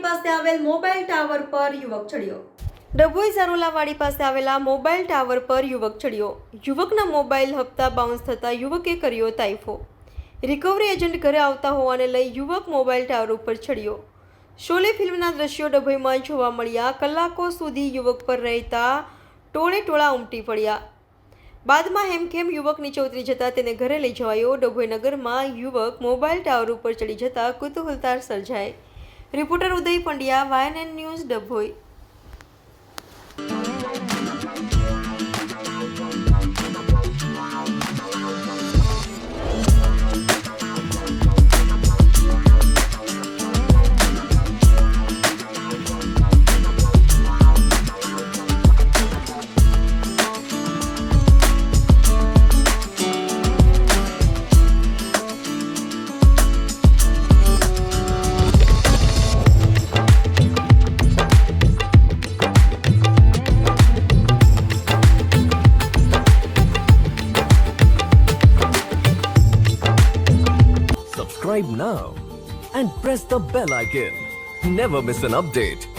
પાસે આવેલ mobile tower પર યુવક ચડ્યો. ડભોઈ સારોલાવાડી પાસે આવેલા મોબાઈલ ટાવર પર યુવક ચડ્યો. યુવકના મોબાઈલ હપ્તા બાઉન્સ થતા યુવકે કર્યો તાઇફો. રિકવરી એજન્ટ ઘરે આવતા હોવાને લઈ યુવક મોબાઈલ ટાવર ઉપર ચડ્યો. શોલે ફિલ્મના દ્રશ્યો ડભોઈમાં જોવા મળ્યા. કલાકો સુધી યુવક પર રહેતા ટોળે ટોળા ઉમટી પડ્યા. બાદમાં હેમખેમ યુવક નીચે ઉતરી જતા તેને ઘરે લઈ જવાયો. ડભોઈ નગરમાં યુવક મોબાઈલ ટાવર ઉપર ચડી જતા કુતૂહલતા સર્જાય. Reporter Uday Pandya, YNN news, Dabhoi. Subscribe now and press the bell icon. Never miss an update.